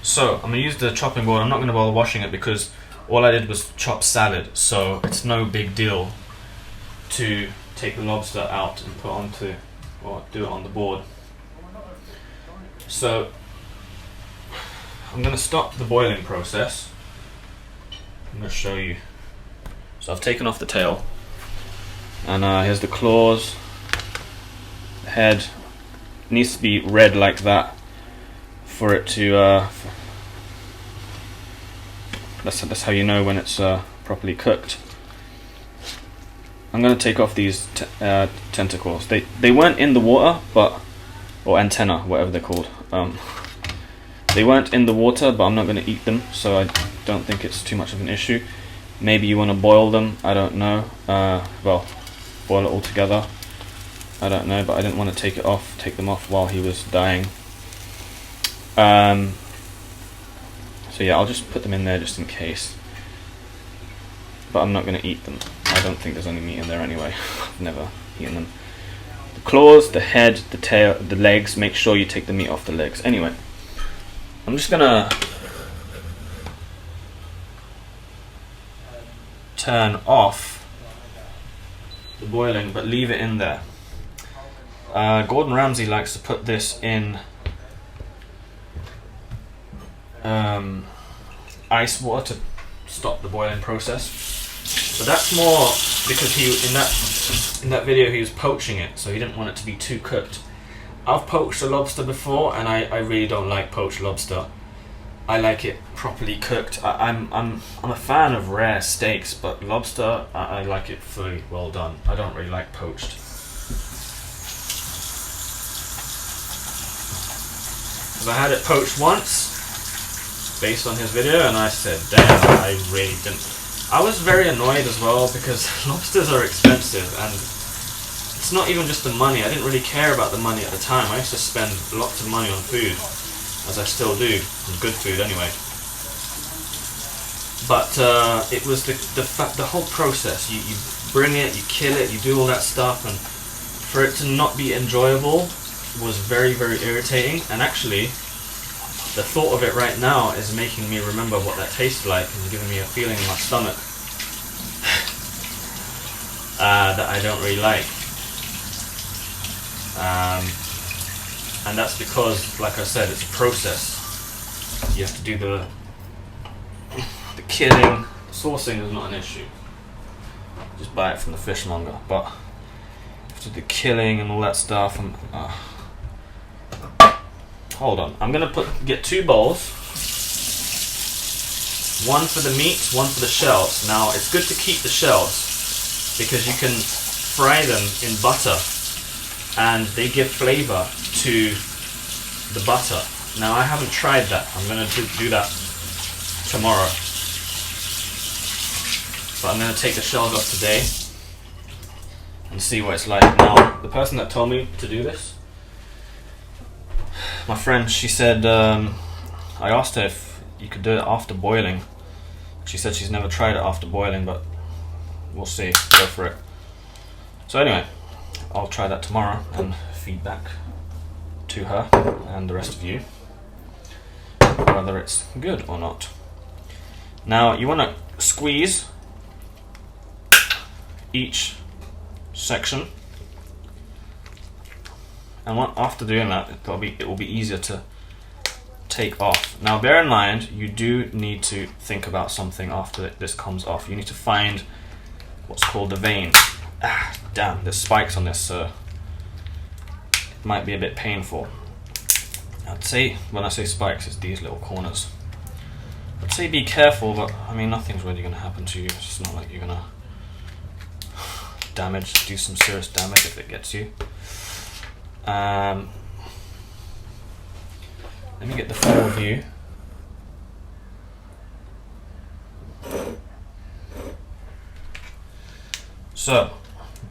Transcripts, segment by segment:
So I'm going to use the chopping board. I'm not going to bother washing it because all I did was chop salad, so it's no big deal to take the lobster out and put onto, or do it on the board. So I'm going to stop the boiling process. I'm going to show you. So I've taken off the tail, and here's the claws. The head it needs to be red like that for it to that's how you know when it's properly cooked. I'm going to take off these tentacles. They weren't in the water, or antenna, whatever they're called. They weren't in the water, but I'm not going to eat them, so I don't think it's too much of an issue. Maybe you want to boil them, I don't know. Well, boil it all together, I don't know, but I didn't want to take them off while he was dying. So yeah, I'll just put them in there just in case. But I'm not going to eat them. I don't think there's any meat in there anyway. I've never eaten them. The claws, the head, the tail, the legs, make sure you take the meat off the legs. Anyway, I'm just going to turn off the boiling, but leave it in there. Gordon Ramsay likes to put this in ice water to stop the boiling process. But that's more because he in that video he was poaching it, so he didn't want it to be too cooked. I've poached a lobster before, and I really don't like poached lobster. I like it properly cooked. I'm a fan of rare steaks, but lobster I like it fully well done. I don't really like poached. Because I had it poached once, based on his video, and I said, damn, I really didn't. I was very annoyed as well because lobsters are expensive, and it's not even just the money. I didn't really care about the money at the time. I used to spend lots of money on food, as I still do, and good food anyway. But it was the whole process. You bring it, you kill it, you do all that stuff, and for it to not be enjoyable was very, very irritating. And actually, the thought of it right now is making me remember what that tasted like and giving me a feeling in my stomach that I don't really like. And that's because, like I said, it's a process. You have to do the killing. Sourcing is not an issue. Just buy it from the fishmonger. But you have to do the killing and all that stuff. And hold on, I'm gonna get 2 bowls. One for the meat, one for the shells. Now it's good to keep the shells because you can fry them in butter and they give flavor to the butter. Now I haven't tried that. I'm gonna do that tomorrow. But I'm gonna take the shells off today and see what it's like. Now, the person that told me to do this, my friend, she said, I asked her if you could do it after boiling. She said she's never tried it after boiling, but we'll see. Go for it. So anyway, I'll try that tomorrow and feed back to her and the rest of you whether it's good or not. Now you want to squeeze each section, and after doing that, it will be easier to take off. Now bear in mind, you do need to think about something after this comes off. You need to find what's called the vein. Ah, damn, there's spikes on this, so it might be a bit painful. I'd say, when I say spikes, it's these little corners. I'd say be careful, but I mean, nothing's really going to happen to you. It's not like you're going to do some serious damage if it gets you. Let me get the full view. So,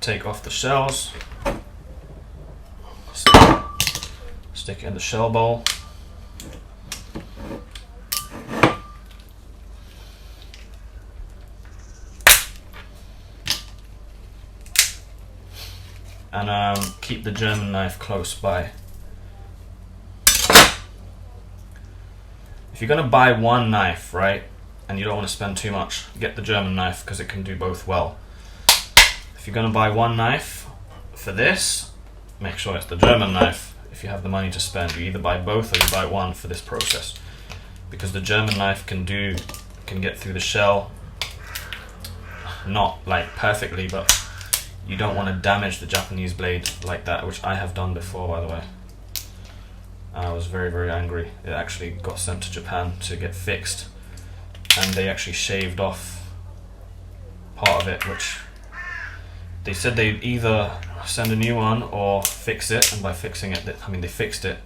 take off the shells, stick it in the shell bowl. And keep the German knife close by. If you're going to buy one knife, right, and you don't want to spend too much, get the German knife because it can do both well. If you're going to buy one knife for this, make sure it's the German knife. If you have the money to spend, you either buy both or you buy one for this process, because the German knife can get through the shell, not like perfectly, but you don't want to damage the Japanese blade like that, which I have done before, by the way. I was very, very angry. It actually got sent to Japan to get fixed, and they actually shaved off part of it, which they said they'd either send a new one or fix it, and by fixing it, I mean they fixed it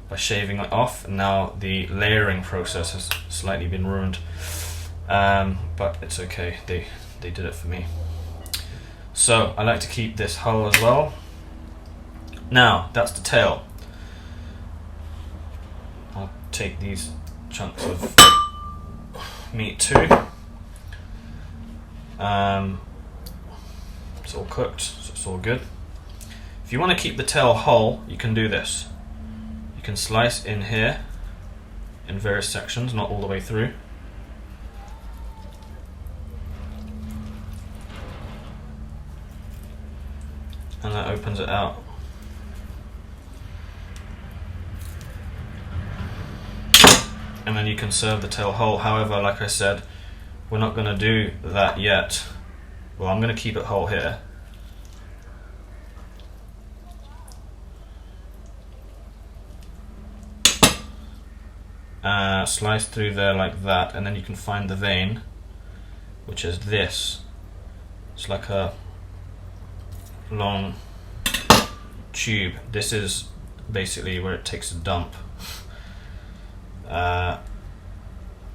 by shaving it off, and now the layering process has slightly been ruined. But it's okay, they did it for me. So I like to keep this hull as well. Now that's the tail. I'll take these chunks of meat too. It's all cooked, so it's all good. If you want to keep the tail whole, you can do this. You can slice in here in various sections, not all the way through. And that opens it out. And then you can serve the tail whole. However, like I said, we're not going to do that yet. Well, I'm going to keep it whole here. Slice through there like that, and then you can find the vein, which is this. It's like a long tube. This is basically where it takes a dump.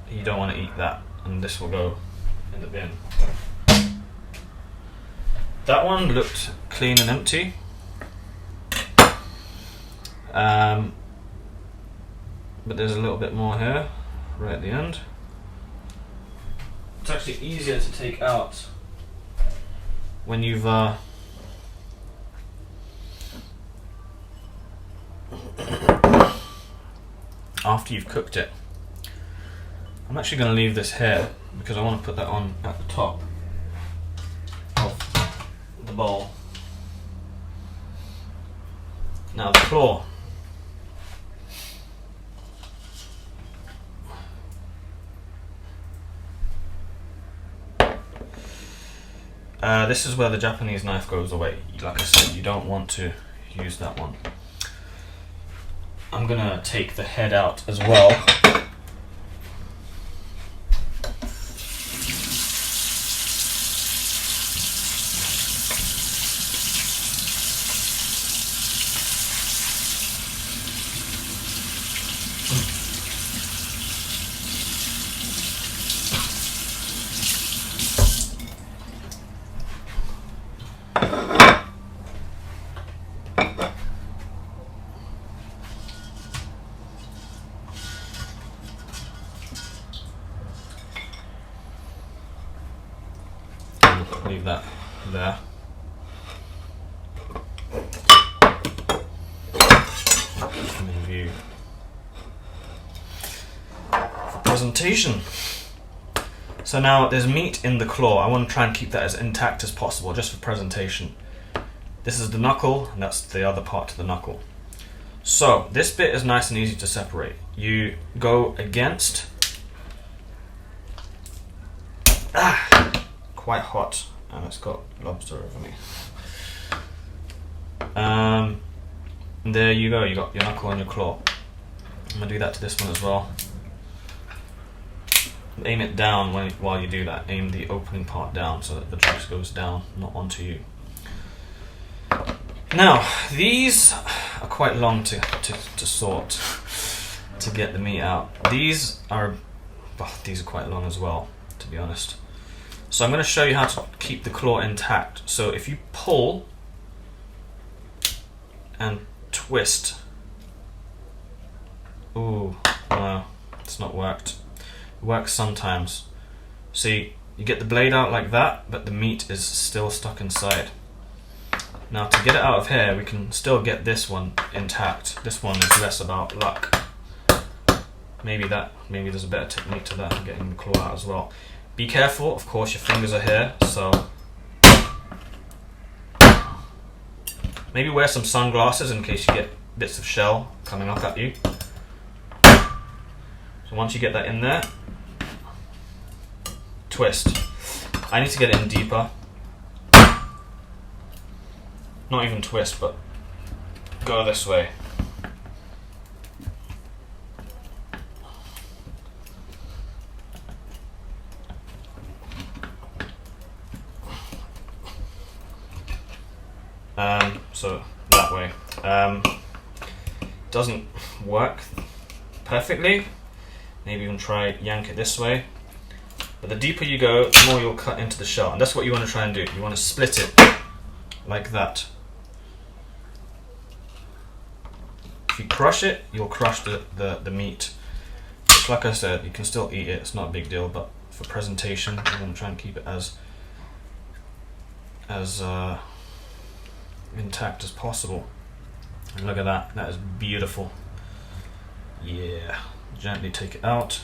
You don't want to eat that, and this will go in the bin. That one looked clean and empty. But there's a little bit more here, right at the end. It's actually easier to take out when you've after you've cooked it. I'm actually going to leave this here because I want to put that on at the top of the bowl. Now the claw. This is where the Japanese knife goes away. Like I said, you don't want to use that one. I'm gonna take the head out as well. Leave that there. Come in view for presentation. So now there's meat in the claw. I want to try and keep that as intact as possible, just for presentation. This is the knuckle, and that's the other part to the knuckle. So this bit is nice and easy to separate. You go against. Quite hot, and it's got lobster over me. There you go, you got your knuckle and your claw. I'm gonna do that to this one as well. Aim it down while you do that. Aim the opening part down so that the juice goes down, not onto you. Now, these are quite long to sort, to get the meat out. These are quite long as well, to be honest. So I'm going to show you how to keep the claw intact. So if you pull and twist. Ooh, no, it's not worked. It works sometimes. See, you get the blade out like that, but the meat is still stuck inside. Now to get it out of here, we can still get this one intact. This one is less about luck. maybe there's a better technique to that, getting the claw out as well. Be careful, of course, your fingers are here, so maybe wear some sunglasses in case you get bits of shell coming up at you. So once you get that in there, twist. I need to get it in deeper. Not even twist, but go this way. So that way. Doesn't work perfectly. Maybe even try yank it this way. But the deeper you go, the more you'll cut into the shell. And that's what you want to try and do. You want to split it like that. If you crush it, you'll crush the meat. Which, like I said, you can still eat it. It's not a big deal. But for presentation, you want to try and keep it as intact as possible. And look at that. That is beautiful. Yeah. Gently take it out.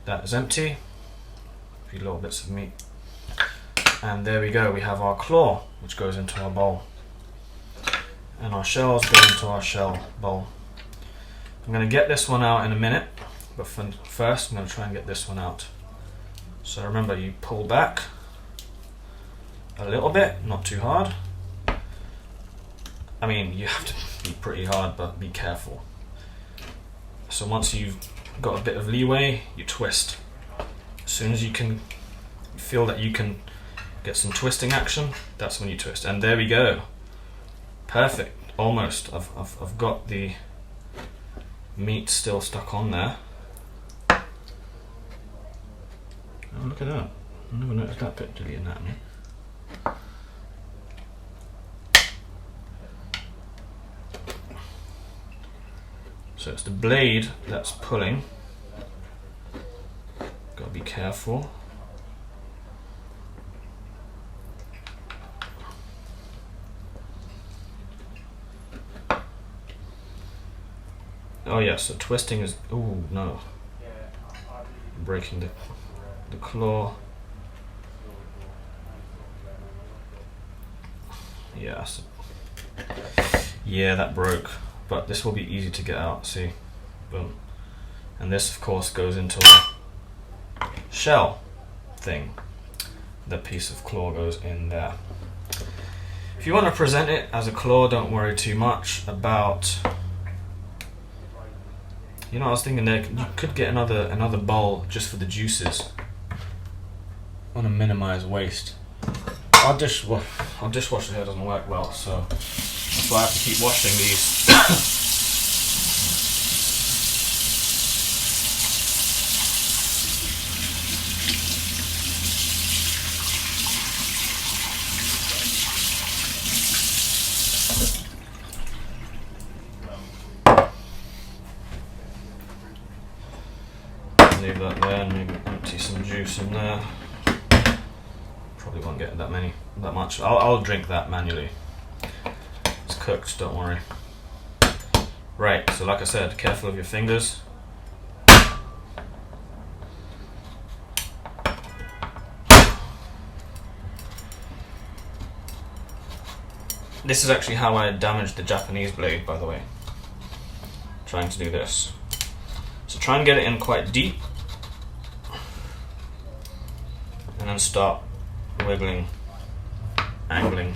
That is empty. A few little bits of meat. And there we go. We have our claw, which goes into our bowl. And our shells go into our shell bowl. I'm going to get this one out in a minute. But first, I'm going to try and get this one out. So remember, you pull back a little bit, not too hard. I mean, you have to be pretty hard, but be careful. So once you've got a bit of leeway, you twist. As soon as you can feel that you can get some twisting action, that's when you twist. And there we go. Perfect. Almost. I've got the meat still stuck on there. Oh, look at that. I never noticed that bit to the anatomy. So it's the blade that's pulling. Gotta be careful. Oh yeah, so twisting is, oh no. Breaking the claw. Yeah, so, yeah, that broke. But this will be easy to get out, see? Boom. And this, of course, goes into a shell thing. The piece of claw goes in there. If you want to present it as a claw, don't worry too much about... You know, I was thinking there, you could get another bowl just for the juices. I want to minimize waste. Our dishwasher here doesn't work well, so that's why I have to keep washing these. Leave that there and maybe empty some juice in there. Probably won't get that much. I'll drink that manually. It's cooked, don't worry. Right, so like I said, careful of your fingers. This is actually how I damaged the Japanese blade, by the way. Trying to do this. So try and get it in quite deep. And then start wiggling, angling.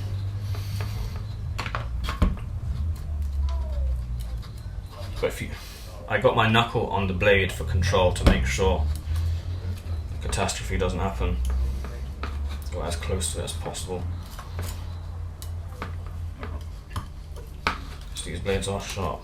But I got my knuckle on the blade for control to make sure the catastrophe doesn't happen. Go as close to it as possible. So these blades are sharp.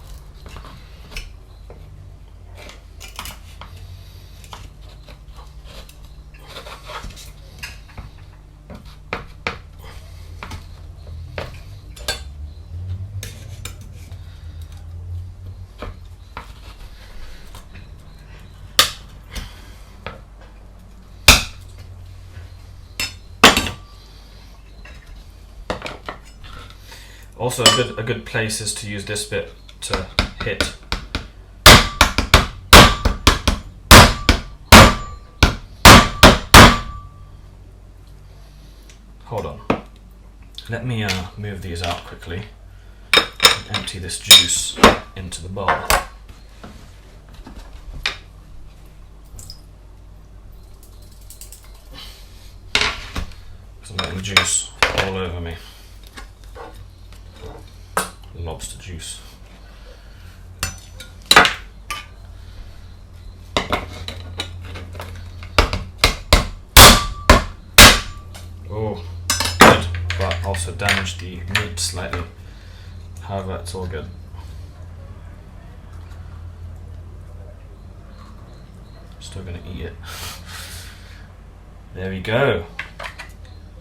Also, a good place is to use this bit to hit. Hold on. Let me move these out quickly and empty this juice into the bowl. Because I'm getting juice all over me. Lobster juice. Oh, good, but also damaged the meat slightly. However, it's all good. Still gonna eat it. There we go.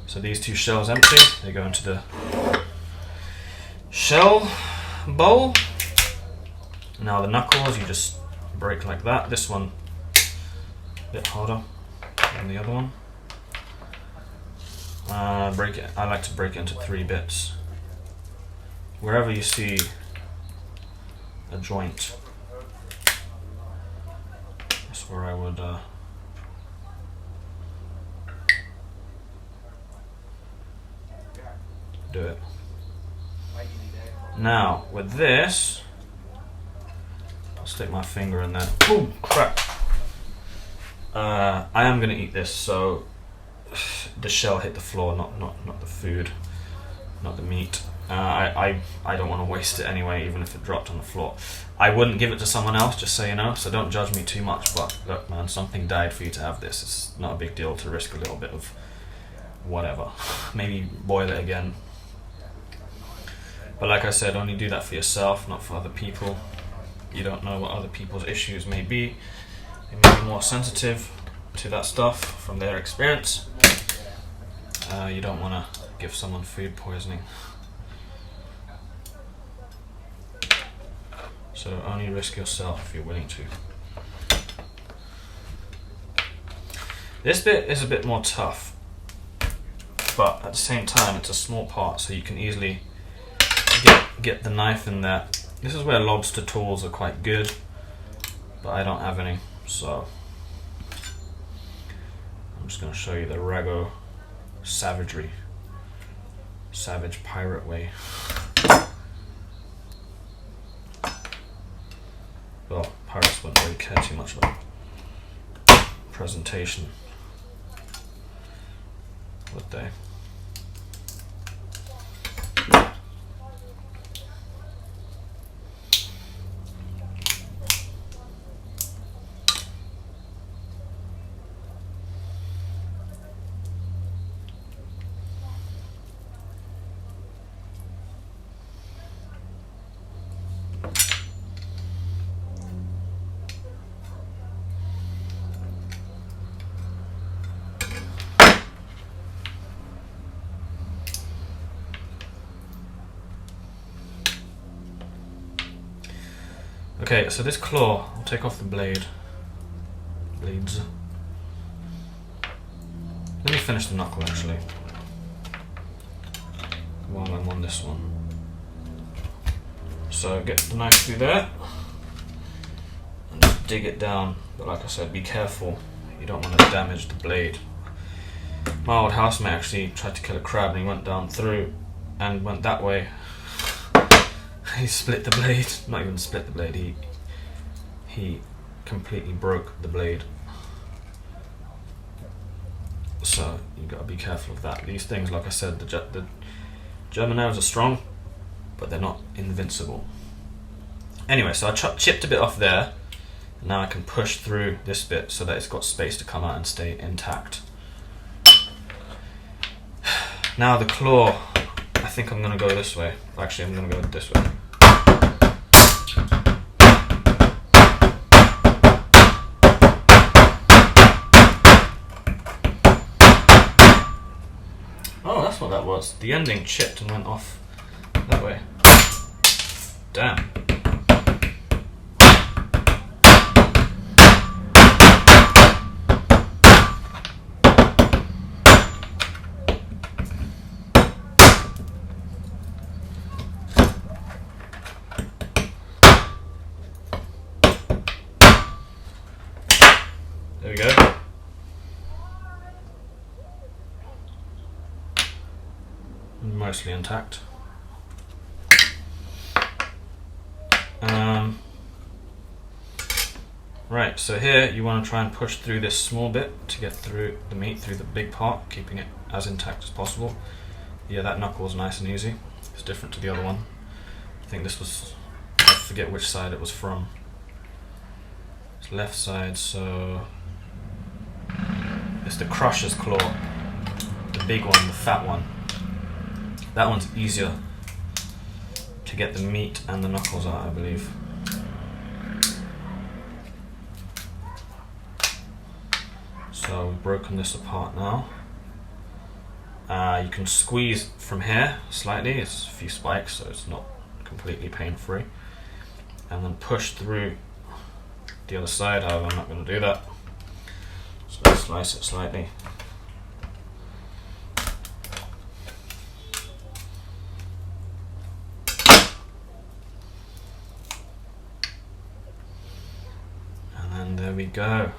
So these two shells empty, they go into the shell bowl. Now the knuckles you just break like that. This one a bit harder than the other one. Break it. I like to break it into 3 bits. Wherever you see a joint, that's where I would do it. Now with this, I'll stick my finger in there. Oh crap! I am gonna eat this, so the shell hit the floor, not the food, not the meat. I don't want to waste it anyway, even if it dropped on the floor. I wouldn't give it to someone else, just so you know, so don't judge me too much, but look man, something died for you to have this. It's not a big deal to risk a little bit of whatever. Maybe boil it again. But like I said, only do that for yourself, not for other people. You don't know what other people's issues may be. They may be more sensitive to that stuff from their experience. You don't want to give someone food poisoning. So only risk yourself if you're willing to. This bit is a bit more tough, but at the same time it's a small part, so you can easily get the knife in there. This is where lobster tools are quite good, but I don't have any, so I'm just going to show you the Rago savagery, savage pirate way. Well, pirates wouldn't really care too much about presentation, would they? Okay, so this claw, I'll take off the blades. Let me finish the knuckle actually, while I'm on this one. So get the knife through there, and just dig it down, but like I said, be careful, you don't want to damage the blade. My old housemate actually tried to kill a crab and he went down through and went that way. He split the blade, not even split the blade, he completely broke the blade. So you gotta be careful of that. These things, like I said, the German knives are strong, but they're not invincible. Anyway, so I chipped a bit off there, and now I can push through this bit so that it's got space to come out and stay intact. Now the claw, I think I'm gonna go this way. Actually, I'm gonna go this way. Oh, that's what that was. The ending chipped and went off that way. Damn. There we go. Mostly intact. Right, so here you want to try and push through this small bit to get through the meat, through the big part, keeping it as intact as possible. Yeah, that knuckle was nice and easy. It's different to the other one. I think this was, I forget which side it was from. It's left side, so it's the crusher's claw, the big one, the fat one. That one's easier to get the meat and the knuckles out, I believe. So we've broken this apart now. You can squeeze from here slightly, it's a few spikes so it's not completely pain-free. And then push through the other side, however I'm not going to do that. So let's slice it slightly. And then there we go.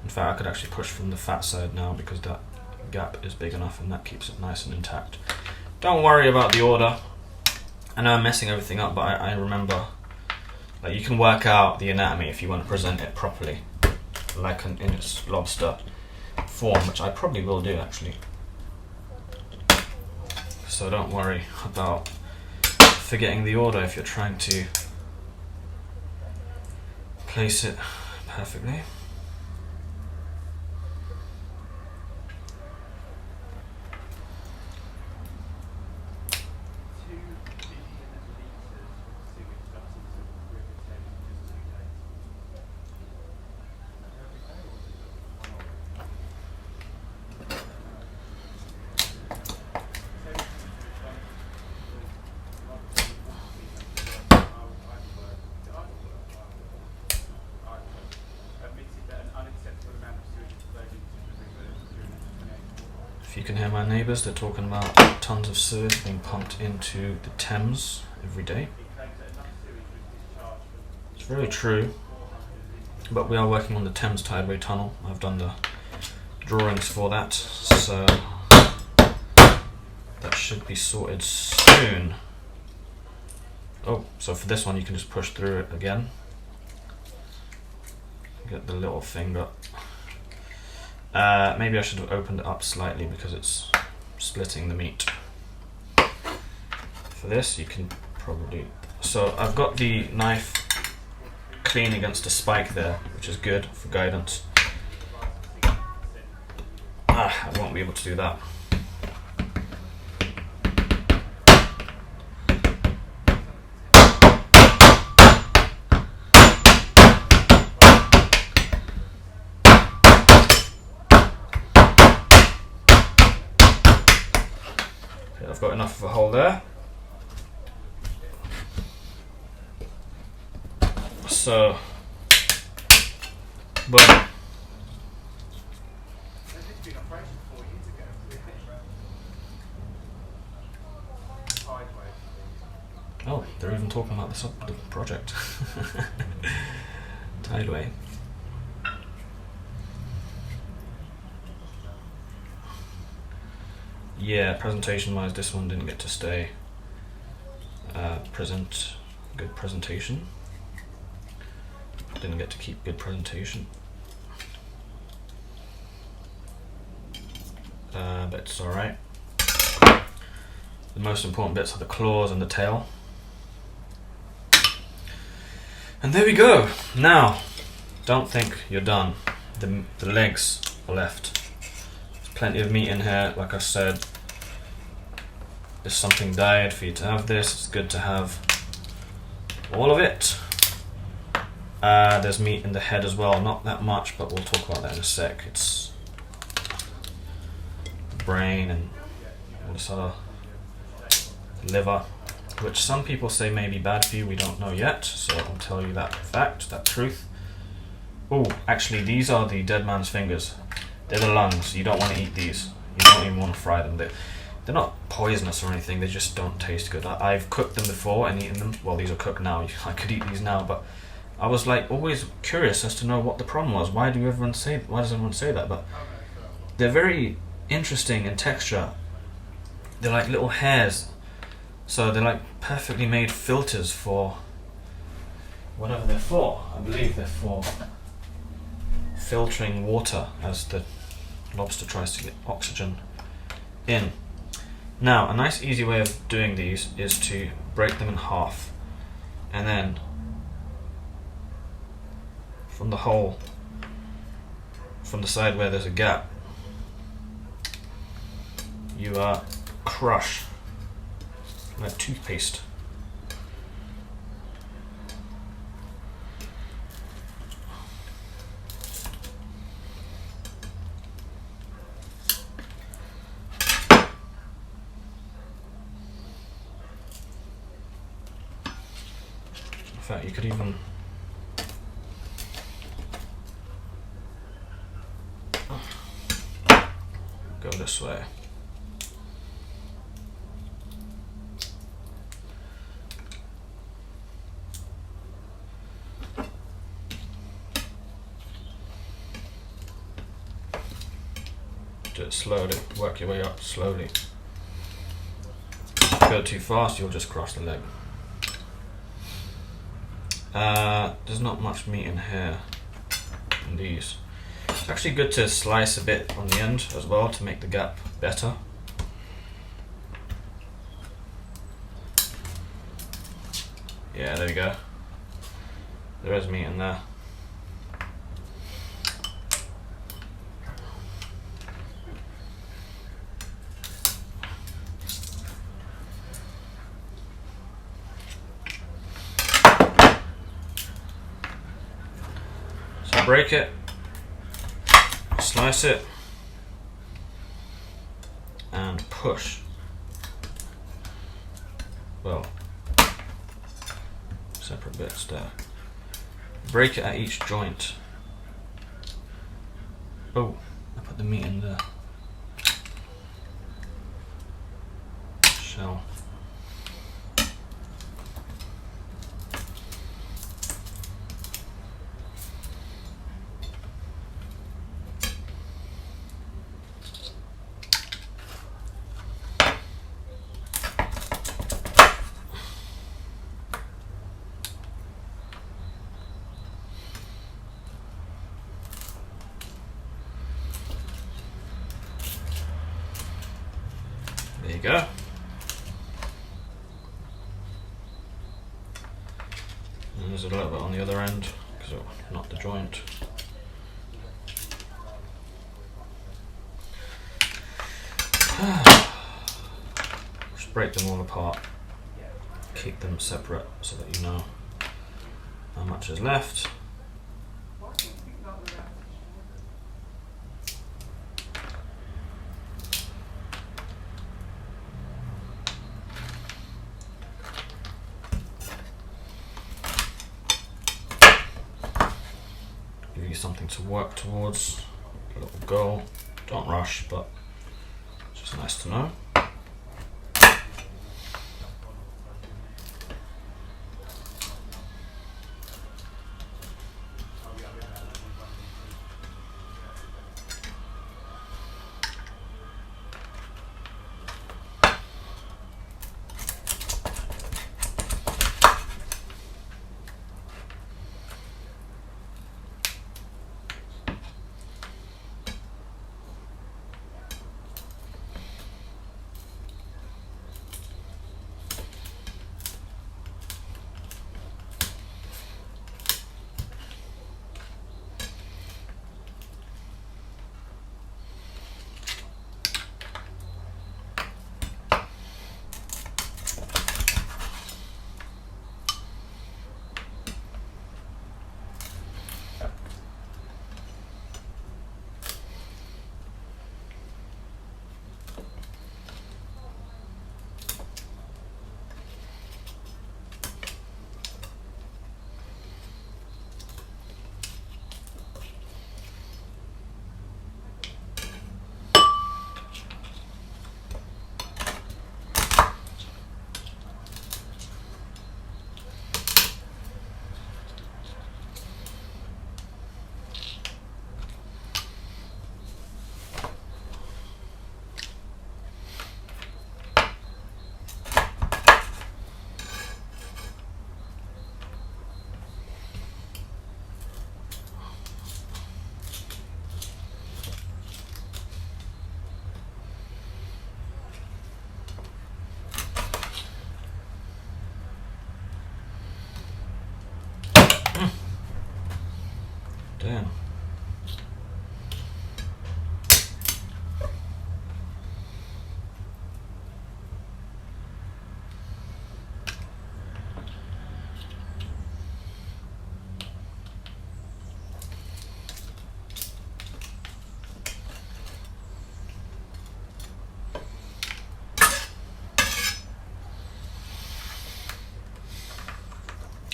In fact, I could actually push from the fat side now because that gap is big enough and that keeps it nice and intact. Don't worry about the order. I know I'm messing everything up, but I remember that you can work out the anatomy if you want to present it properly, like in its lobster form, which I probably will do actually. So don't worry about forgetting the order if you're trying to place it perfectly. You can hear my neighbours, they're talking about tons of sewage being pumped into the Thames every day. It's very true, but we are working on the Thames Tideway Tunnel. I've done the drawings for that, so that should be sorted soon. Oh, so for this one you can just push through it again. Get the little finger. Maybe I should have opened it up slightly because it's splitting the meat. For this you can probably... So I've got the knife clean against a spike there, which is good for guidance. I won't be able to do that. I've got enough of a hole there. So, boom. Oh, they're even talking about this the project. Tideway. Yeah, presentation-wise, this one didn't get to stay. Good presentation. Didn't get to keep good presentation. But it's alright. The most important bits are the claws and the tail. And there we go. Now, don't think you're done. The legs are left. There's plenty of meat in here, like I said. There's something diet for you to have this. It's good to have all of it. There's meat in the head as well, not that much, but we'll talk about that in a sec. It's brain and all this other liver, which some people say may be bad for you. We don't know yet, so I'll tell you that fact, that truth. Oh, actually, these are the dead man's fingers. They're the lungs. You don't want to eat these. You don't even want to fry them. they're not poisonous or anything, they just don't taste good. I've cooked them before and eaten them. Well, these are cooked now, I could eat these now, but I was like always curious as to know what the problem was. Why does everyone say that? But they're very interesting in texture. They're like little hairs, so they're like perfectly made filters for whatever they're for. I believe they're for filtering water as the lobster tries to get oxygen in. Now, a nice easy way of doing these is to break them in half, and then from the hole, from the side where there's a gap, you crush like toothpaste. In fact, you could even go this way. Do it slowly, work your way up slowly. If you go too fast, you'll just cross the leg. There's not much meat in here in these. It's actually good to slice a bit on the end as well to make the gap better. Yeah, there we go. There is meat in there. So break it, slice it, and push. Well, separate bits there. Break it at each joint. Oh, I put the meat in the shell. There you go. And there's a little bit on the other end because it not the joint. Just break them all apart. Keep them separate so that you know how much is left. Give you something to work towards, a little goal. Don't rush, but it's just nice to know.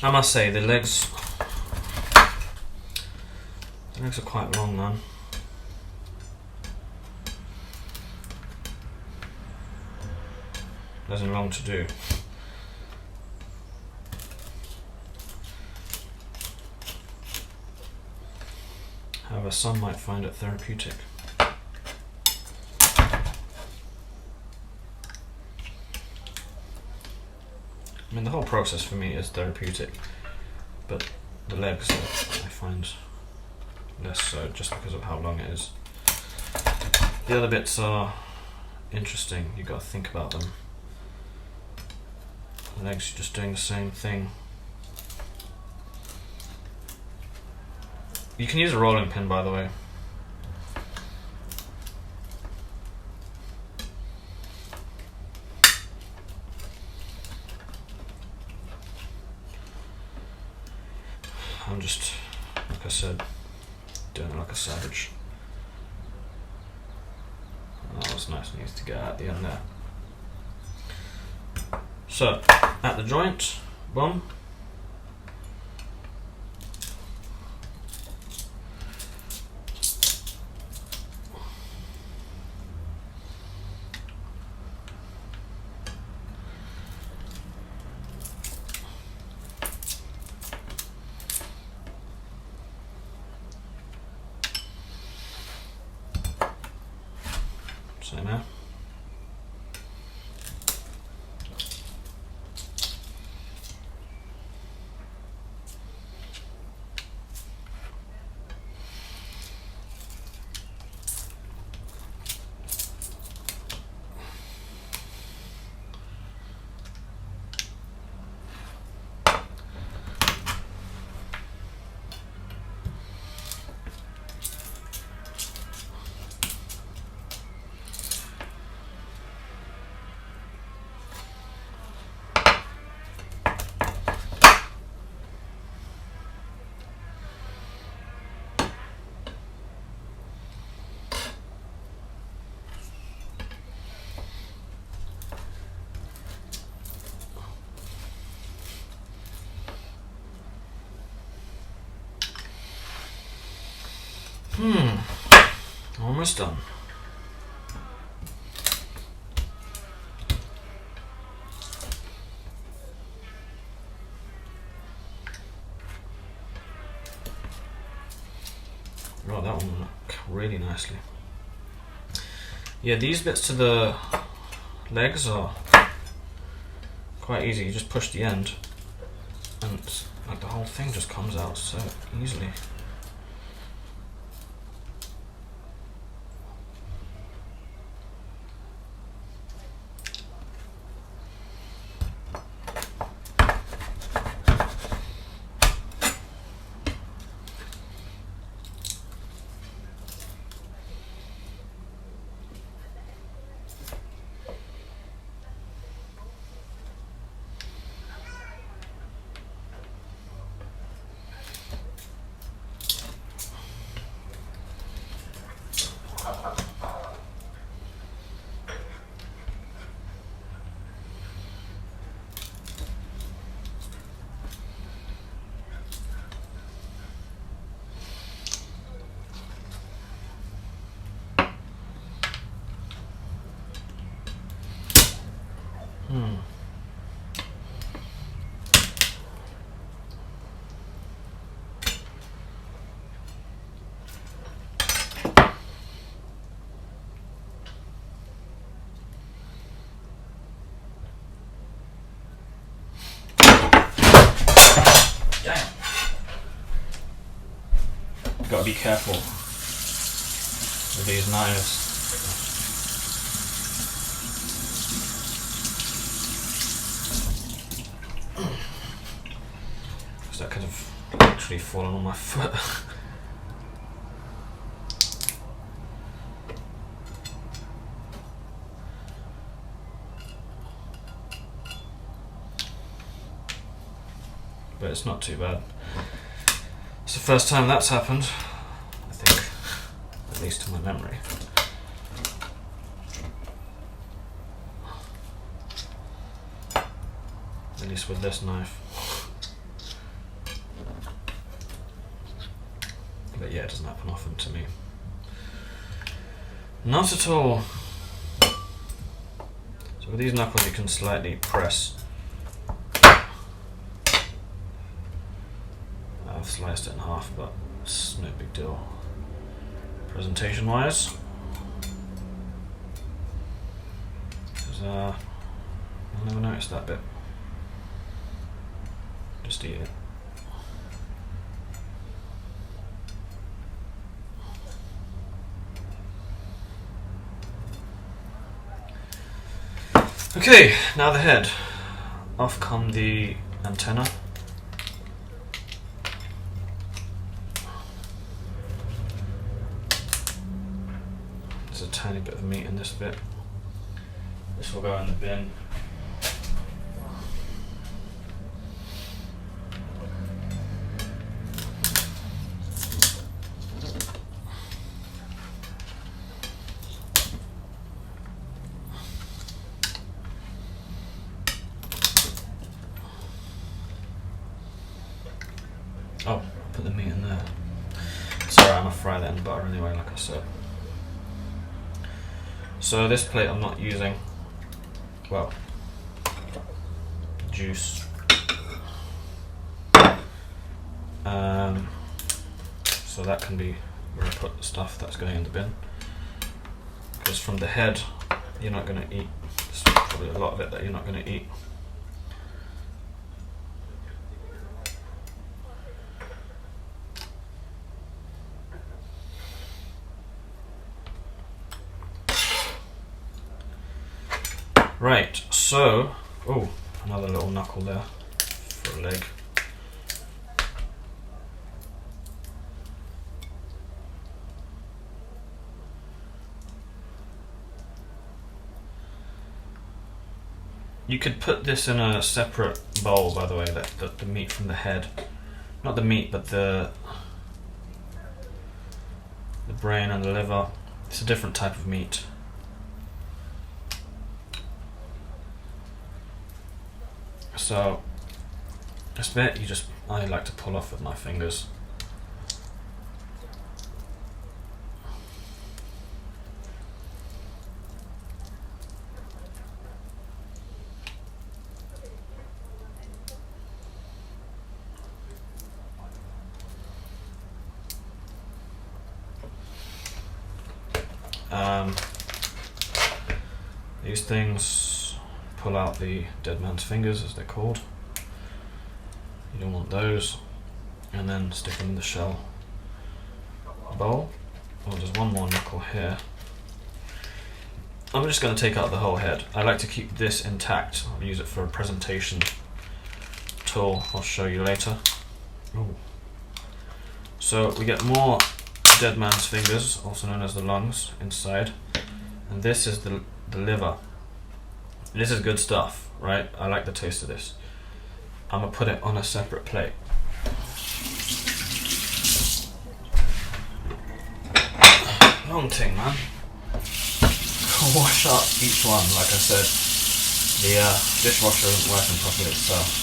I must say the legs are quite long, man. There's a long to do. However, some might find it therapeutic. I mean, the whole process for me is therapeutic, but the legs I find less so, just because of how long it is. The other bits are interesting, you've got to think about them. The legs are just doing the same thing. You can use a rolling pin, by the way. I'm just, like I said, doing it like a savage. That was nice and easy to get out at the end there. So, at the joint, boom. Same here. Almost done. Oh, that one worked really nicely. Yeah, these bits to the legs are quite easy. You just push the end and it's like the whole thing just comes out so easily. Gotta be careful with these knives. Because that could have literally fallen on my foot. But it's not too bad. It's the first time that's happened, I think, at least to my memory. At least with this knife. happen often to me. Not at all. So with these knuckles you can slightly press. I've sliced it in half, but it's no big deal. Presentation wise, I'll never notice that bit. Just eat it. Okay, now the head. Off come the antenna. There's a tiny bit of meat in this bit. This will go in the bin. Oh, put the meat in there. Sorry, I'm gonna fry that in butter anyway, like I said. So this plate I'm not using, well, juice. So that can be where I put the stuff that's going in the bin. Because from the head, you're not going to eat. There's probably a lot of it that you're not going to eat. Right, so, oh, another little knuckle there for a leg. You could put this in a separate bowl, by the way, the meat from the head. Not the meat, but the brain and the liver. It's a different type of meat. So this bit I like to pull off with my fingers. These things pull out the dead man's fingers, as they're called. You don't want those. And then stick them in the shell bowl. Oh, there's one more knuckle here. I'm just going to take out the whole head. I like to keep this intact. I'll use it for a presentation tool I'll show you later. Ooh. So we get more dead man's fingers, also known as the lungs, inside. And this is the liver. This is good stuff, right? I like the taste of this. I'm going to put it on a separate plate. Long thing, man. Wash up each one, like I said. The dishwasher isn't working properly itself.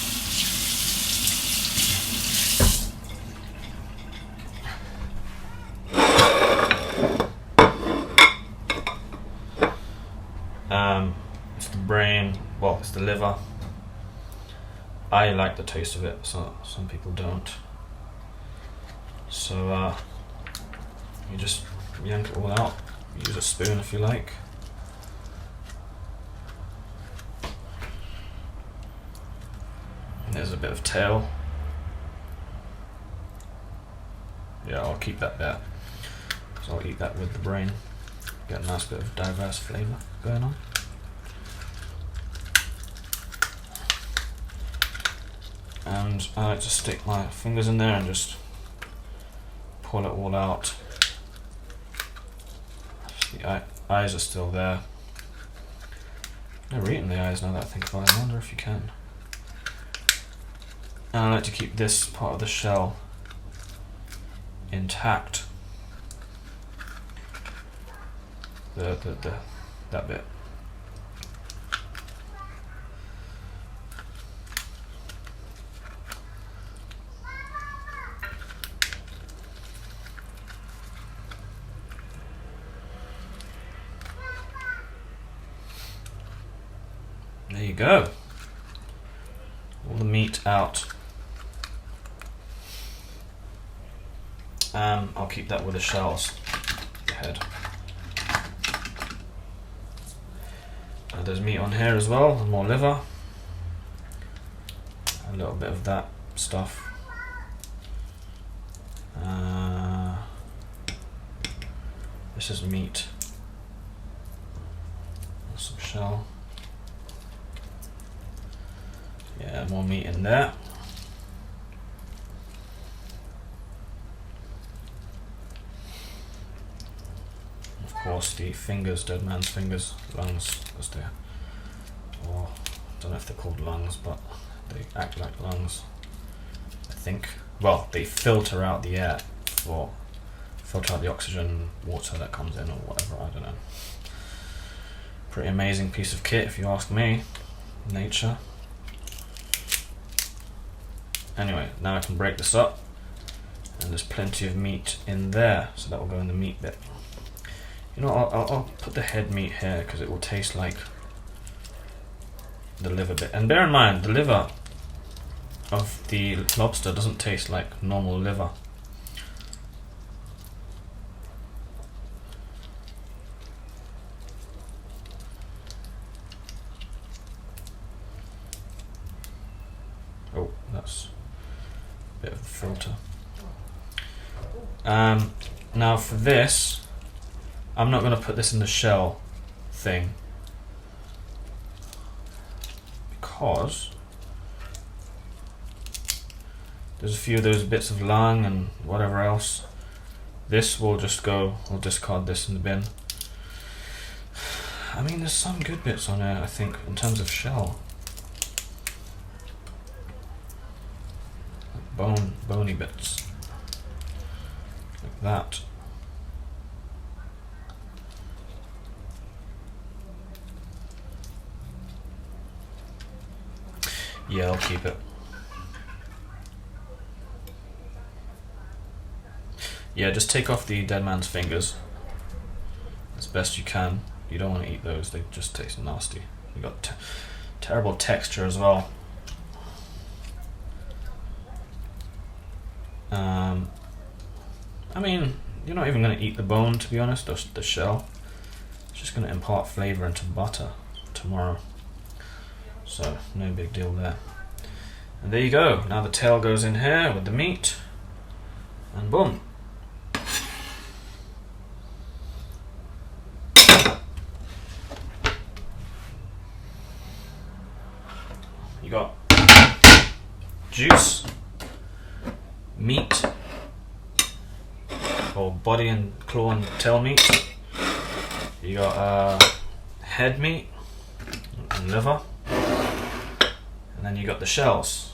It's the brain, well, it's the liver. I like the taste of it, so some people don't. So you just yank it all out. Use a spoon if you like. And there's a bit of tail. Yeah, I'll keep that there. So I'll eat that with the brain. Get a nice bit of diverse flavour going on. And I like to stick my fingers in there and just pull it all out. The eyes are still there. Never eaten the eyes now that I think about it. I wonder if you can. And I like to keep this part of the shell intact. That bit. There you go. All the meat out. I'll keep that with the shells. The head. There's meat on here as well, and more liver. A little bit of that stuff. This is meat. Some shell. Yeah, more meat in there. Of course, the fingers, dead man's fingers, lungs, as they're, or I don't know if they're called lungs, but they act like lungs, I think. Well, they filter out the air, or filter out the oxygen, water that comes in, or whatever, I don't know. Pretty amazing piece of kit, if you ask me. Nature. Anyway, now I can break this up, and there's plenty of meat in there, so that will go in the meat bit. You know, I'll put the head meat here because it will taste like the liver bit. And bear in mind, the liver of the lobster doesn't taste like normal liver. Oh, that's a bit of the filter. Now for this, I'm not going to put this in the shell thing because there's a few of those bits of lung and whatever else. This will just go, I'll discard this in the bin. I mean, there's some good bits on there, I think, in terms of shell. Like bony bits. Like that. Yeah, I'll keep it. Yeah, just take off the dead man's fingers as best you can. You don't want to eat those, they just taste nasty. You got terrible texture as well. I mean, you're not even going to eat the bone, to be honest, or the shell. It's just going to impart flavor into butter tomorrow. So, no big deal there. And there you go. Now the tail goes in here with the meat. And boom. You got juice, meat, or body and claw and tail meat. You got head meat and liver. And then you got the shells.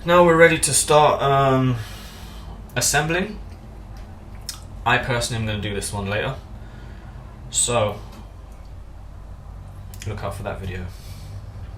Now we're ready to start assembling. I personally am going to do this one later, so look out for that video.